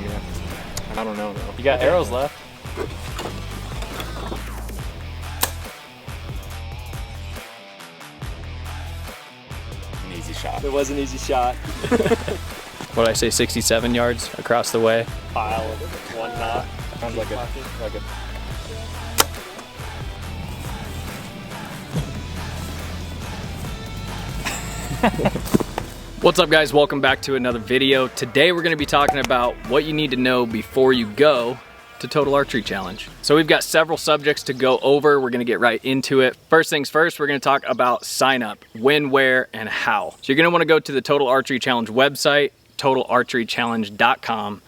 time yet. I don't know though. You got arrows left? An easy shot. It was an easy shot. What did I say, 67 yards across the way? Pile of one knot. Sounds like a What's up guys, welcome back to another video. Today we're going to be talking about what you need to know before you go to Total Archery Challenge. So we've got several subjects to go over. We're going to get right into it. First things first, we're going to talk about sign up, when, where, and how. So you're going to want to go to the Total Archery Challenge website, totalarcherychallenge.com.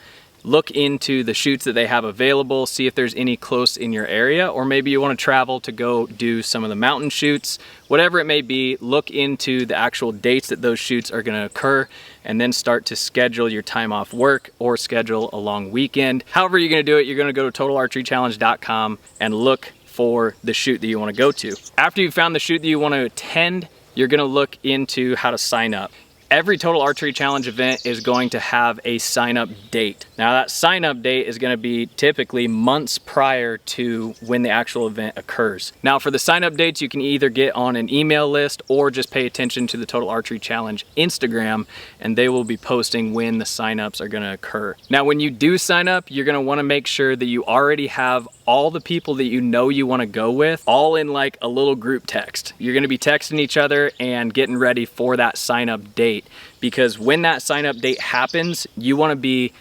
Look into the shoots that they have available, see if there's any close in your area, or maybe you want to travel to go do some of the mountain shoots. Whatever it may be, look into the actual dates that those shoots are going to occur, and then start to schedule your time off work or schedule a long weekend. However you're going to do it, you're going to go to totalarcherychallenge.com and look for the shoot that you want to go to. After you've found the shoot that you want to attend, you're going to look into how to sign up. Every Total Archery Challenge event is going to have a sign-up date. Now that sign-up date is going to be typically months prior to when the actual event occurs. Now for the sign-up dates, you can either get on an email list or just pay attention to the Total Archery Challenge Instagram, and they will be posting when the sign-ups are going to occur. Now when you do sign up, you're going to want to make sure that you already have all the people that you know you want to go with all in like a little group text. You're going to be texting each other and getting ready for that sign-up date, because when that sign-up date happens, you want to be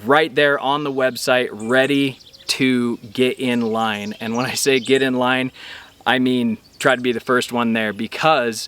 right there on the website ready to get in line. And when I say get in line, I mean try to be the first one there, because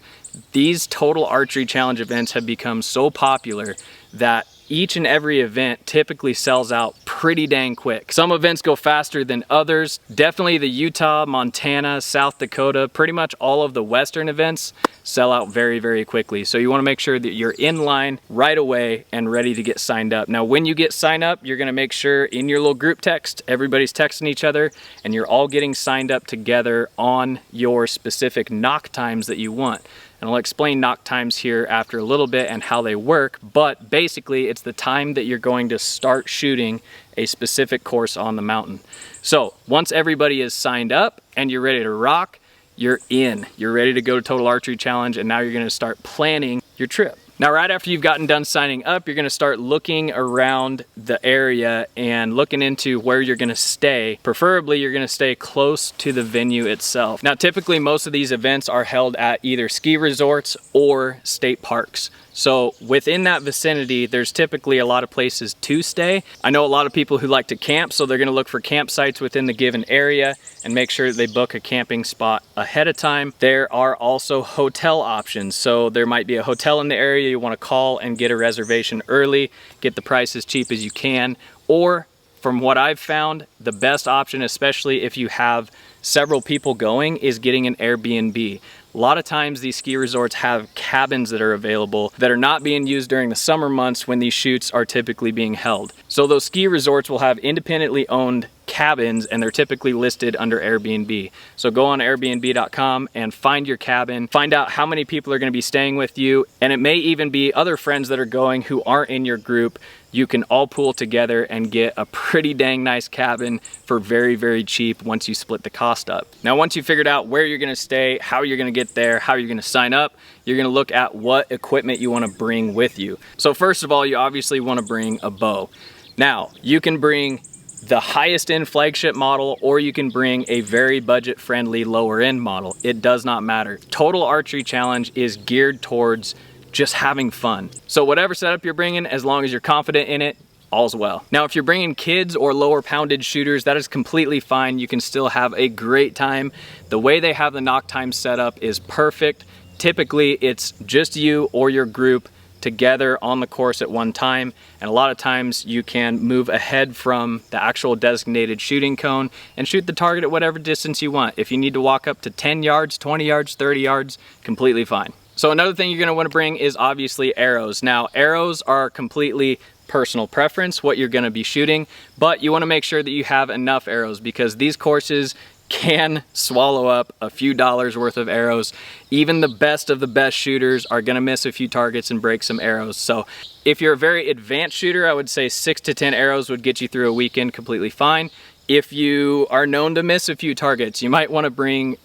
these Total Archery Challenge events have become so popular that each and every event typically sells out pretty dang quick. Some events go faster than others. Definitely the Utah, Montana, South Dakota, pretty much all of the Western events sell out very, very quickly. So you want to make sure that you're in line right away and ready to get signed up. Now, when you get signed up, you're going to make sure in your little group text, everybody's texting each other and you're all getting signed up together on your specific knock times that you want. And I'll explain knock times here after a little bit and how they work, but basically it's the time that you're going to start shooting a specific course on the mountain. So once everybody is signed up and you're ready to rock, you're in. You're ready to go to Total Archery Challenge, and now you're going to start planning your trip. Now, right after you've gotten done signing up, you're going to start looking around the area and looking into where you're going to stay. Preferably, you're going to stay close to the venue itself. Now, typically, most of these events are held at either ski resorts or state parks. So within that vicinity, there's typically a lot of places to stay. I know a lot of people who like to camp, so they're going to look for campsites within the given area and make sure that they book a camping spot ahead of time. There are also hotel options. So there might be a hotel in the area you want to call and get a reservation early, get the price as cheap as you can. Or from what I've found, the best option, especially if you have several people going, is getting an Airbnb. A lot of times these ski resorts have cabins that are available that are not being used during the summer months when these shoots are typically being held. So those ski resorts will have independently owned cabins, and they're typically listed under Airbnb. So go on airbnb.com and find your cabin, find out how many people are going to be staying with you, and it may even be other friends that are going who aren't in your group. You can all pool together and get a pretty dang nice cabin for very, very cheap once you split the cost up. Now, once you figured out where you're going to stay, how you're going to get there, how you're going to sign up, you're going to look at what equipment you want to bring with you. So first of all, you obviously want to bring a bow. Now, you can bring the highest end flagship model, or you can bring a very budget friendly lower end model. It does not matter. Total Archery Challenge is geared towards just having fun. So whatever setup you're bringing, as long as you're confident in it, all's well. Now, if you're bringing kids or lower poundage shooters, that is completely fine. You can still have a great time. The way they have the knock time set up is perfect. Typically, it's just you or your group together on the course at one time, and a lot of times you can move ahead from the actual designated shooting cone and shoot the target at whatever distance you want. If you need to walk up to 10 yards, 20 yards, 30 yards, completely fine. So another thing you're going to want to bring is obviously arrows. Now, arrows are completely personal preference, what you're going to be shooting, but you want to make sure that you have enough arrows, because these courses can swallow up a few dollars worth of arrows. Even the best of the best shooters are gonna miss a few targets and break some arrows. So if you're a very advanced shooter, I would say 6 to 10 arrows would get you through a weekend completely fine. If you are known to miss a few targets, you might wanna bring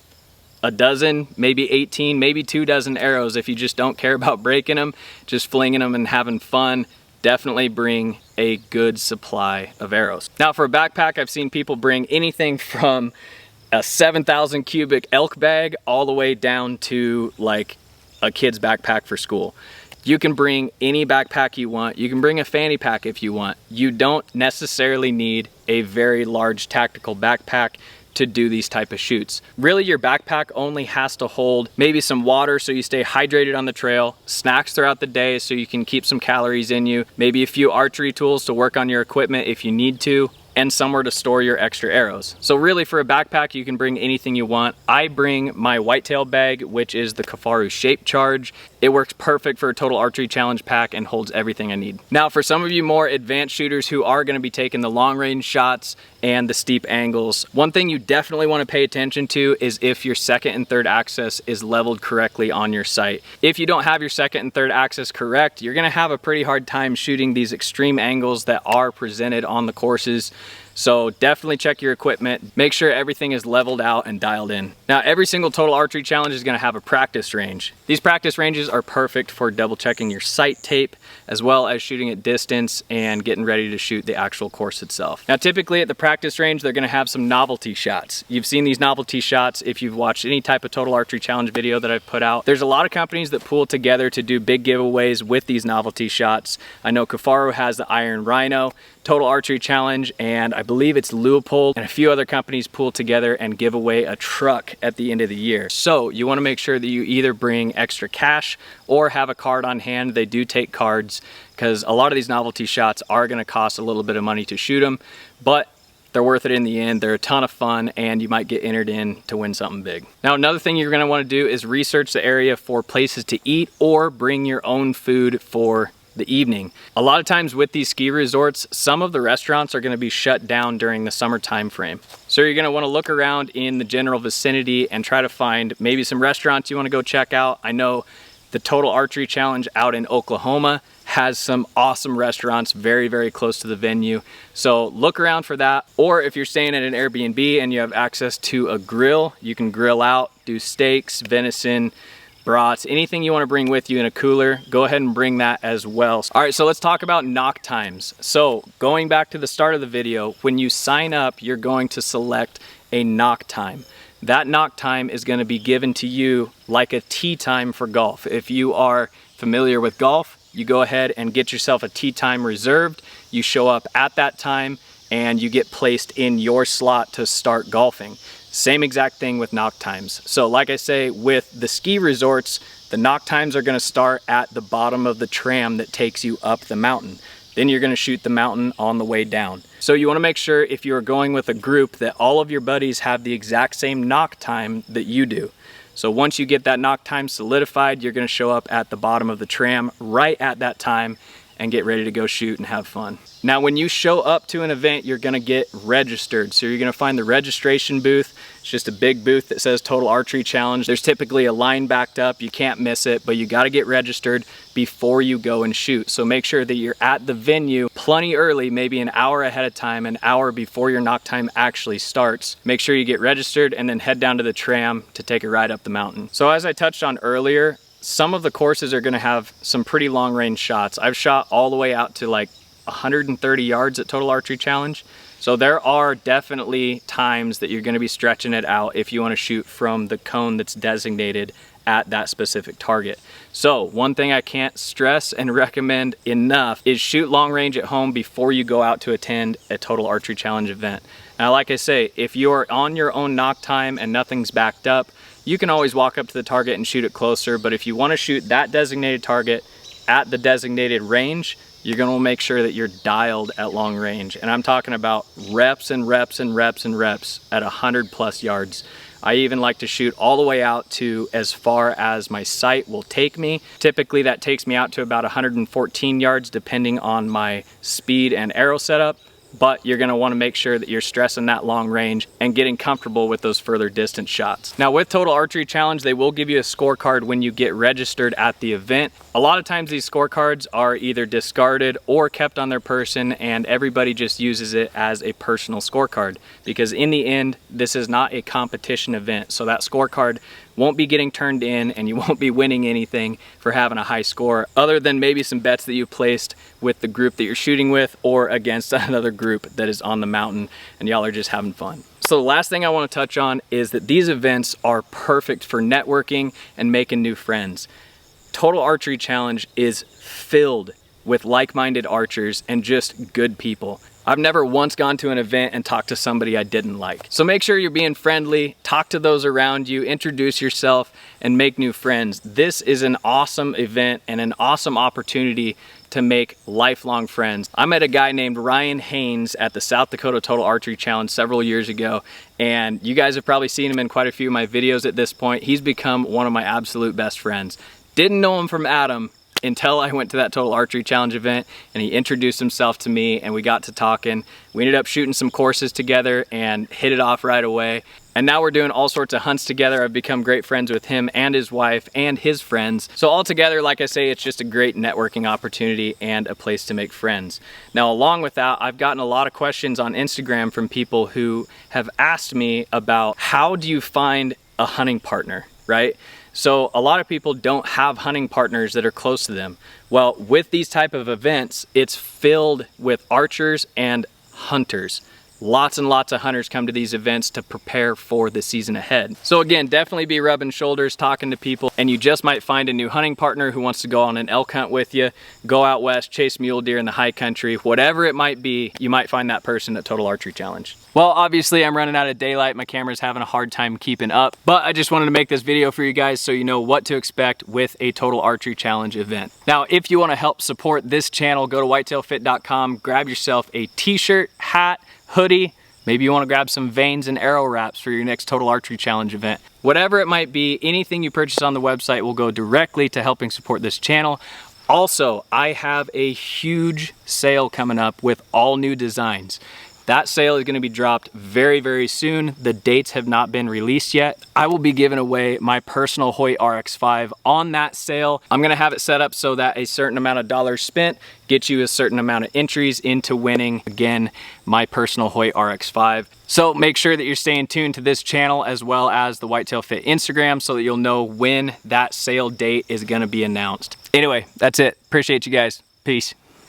a dozen, maybe 18, maybe 24 arrows. If you just don't care about breaking them, just flinging them and having fun, definitely bring a good supply of arrows. Now for a backpack, I've seen people bring anything from a 7,000 cubic elk bag all the way down to like a kid's backpack for school. You can bring any backpack you want. You can bring a fanny pack if you want. You don't necessarily need a very large tactical backpack to do these type of shoots. Really, your backpack only has to hold maybe some water so you stay hydrated on the trail, snacks throughout the day so you can keep some calories in you, maybe a few archery tools to work on your equipment if you need to, and somewhere to store your extra arrows. So really for a backpack, you can bring anything you want. I bring my Whitetail bag, which is the Kifaru Shape Charge. It works perfect for a Total Archery Challenge pack and holds everything I need. Now for some of you more advanced shooters who are gonna be taking the long range shots and the steep angles, one thing you definitely wanna pay attention to is if your second and third axis is leveled correctly on your sight. If you don't have your second and third axis correct, you're gonna have a pretty hard time shooting these extreme angles that are presented on the courses. So definitely check your equipment, make sure everything is leveled out and dialed in. Now every single Total Archery Challenge is gonna have a practice range. These practice ranges are perfect for double checking your sight tape, as well as shooting at distance and getting ready to shoot the actual course itself. Now typically at the practice range, they're gonna have some novelty shots. You've seen these novelty shots if you've watched any type of Total Archery Challenge video that I've put out. There's a lot of companies that pool together to do big giveaways with these novelty shots. I know Kifaru has the Iron Rhino, Total Archery Challenge, and I believe it's Leupold, and a few other companies pool together and give away a truck at the end of the year. So you wanna make sure that you either bring extra cash or have a card on hand. They do take cards because a lot of these novelty shots are gonna cost a little bit of money to shoot them, but they're worth it in the end. They're a ton of fun and you might get entered in to win something big. Now another thing you're gonna wanna do is research the area for places to eat or bring your own food for the evening. A lot of times with these ski resorts, some of the restaurants are going to be shut down during the summer time frame. So you're going to want to look around in the general vicinity and try to find maybe some restaurants you want to go check out. I know the Total Archery Challenge out in Oklahoma has some awesome restaurants very, very close to the venue. So look around for that. Or if you're staying at an Airbnb and you have access to a grill, you can grill out, do steaks, venison, brats, anything you want to bring with you in a cooler, go ahead and bring that as well. All right, so let's talk about knock times. So going back to the start of the video, when you sign up, you're going to select a knock time. That knock time is going to be given to you like a tee time for golf. If you are familiar with golf, you go ahead and get yourself a tee time reserved. You show up at that time and you get placed in your slot to start golfing. Same exact thing with knock times. So like I say, with the ski resorts, the knock times are gonna start at the bottom of the tram that takes you up the mountain. Then you're gonna shoot the mountain on the way down. So you wanna make sure if you're going with a group that all of your buddies have the exact same knock time that you do. So once you get that knock time solidified, you're gonna show up at the bottom of the tram right at that time and get ready to go shoot and have fun. Now, when you show up to an event, you're gonna get registered. So you're gonna find the registration booth. It's just a big booth that says Total Archery Challenge. There's typically a line backed up. You can't miss it, but you gotta get registered before you go and shoot. So make sure that you're at the venue plenty early, maybe an hour ahead of time, an hour before your knock time actually starts. Make sure you get registered and then head down to the tram to take a ride up the mountain. So as I touched on earlier, some of the courses are gonna have some pretty long range shots. I've shot all the way out to like 130 yards at Total Archery Challenge. So there are definitely times that you're gonna be stretching it out if you wanna shoot from the cone that's designated at that specific target. So one thing I can't stress and recommend enough is shoot long range at home before you go out to attend a Total Archery Challenge event. Now, like I say, if you're on your own knock time and nothing's backed up, you can always walk up to the target and shoot it closer, but if you want to shoot that designated target at the designated range, you're going to make sure that you're dialed at long range. And I'm talking about reps and reps and reps and reps at 100+ yards. I even like to shoot all the way out to as far as my sight will take me. Typically that takes me out to about 114 yards depending on my speed and arrow setup. but you're gonna wanna make sure that you're stressing that long range and getting comfortable with those further distance shots. Now with Total Archery Challenge, they will give you a scorecard when you get registered at the event. A lot of times these scorecards are either discarded or kept on their person, and everybody just uses it as a personal scorecard, because in the end, this is not a competition event. So that scorecard won't be getting turned in and you won't be winning anything for having a high score, other than maybe some bets that you placed with the group that you're shooting with or against another group that is on the mountain and y'all are just having fun. So the last thing I want to touch on is that these events are perfect for networking and making new friends. Total Archery Challenge is filled with like-minded archers and just good people. I've never once gone to an event and talked to somebody I didn't like. So make sure you're being friendly, talk to those around you, introduce yourself, and make new friends. This is an awesome event and an awesome opportunity to make lifelong friends. I met a guy named Ryan Haynes at the South Dakota Total Archery Challenge several years ago, and you guys have probably seen him in quite a few of my videos at this point. He's become one of my absolute best friends. Didn't know him from Adam until I went to that Total Archery Challenge event, and he introduced himself to me and we got to talking. We ended up shooting some courses together and hit it off right away. And now we're doing all sorts of hunts together. I've become great friends with him and his wife and his friends. So altogether, like I say, it's just a great networking opportunity and a place to make friends. Now, along with that, I've gotten a lot of questions on Instagram from people who have asked me about how do you find a hunting partner, right? So a lot of people don't have hunting partners that are close to them. Well, with these type of events, it's filled with archers and hunters. Lots and lots of hunters come to these events to prepare for the season ahead. So again, definitely be rubbing shoulders, talking to people, and you just might find a new hunting partner who wants to go on an elk hunt with you, go out west, chase mule deer in the high country, whatever it might be, you might find that person at Total Archery Challenge. Well, obviously I'm running out of daylight. My camera's having a hard time keeping up, but I just wanted to make this video for you guys so you know what to expect with a Total Archery Challenge event. Now, if you want to help support this channel, go to whitetailfit.com, grab yourself a t-shirt, hat, hoodie. Maybe you want to grab some vanes and arrow wraps for your next Total Archery Challenge event. Whatever it might be, anything you purchase on the website will go directly to helping support this channel. Also, I have a huge sale coming up with all new designs. That sale is going to be dropped very, very soon. The dates have not been released yet. I will be giving away my personal Hoyt RX5 on that sale. I'm going to have it set up so that a certain amount of dollars spent gets you a certain amount of entries into winning, again, my personal Hoyt RX5. So make sure that you're staying tuned to this channel as well as the Whitetail Fit Instagram so that you'll know when that sale date is going to be announced. Anyway, that's it. Appreciate you guys. Peace.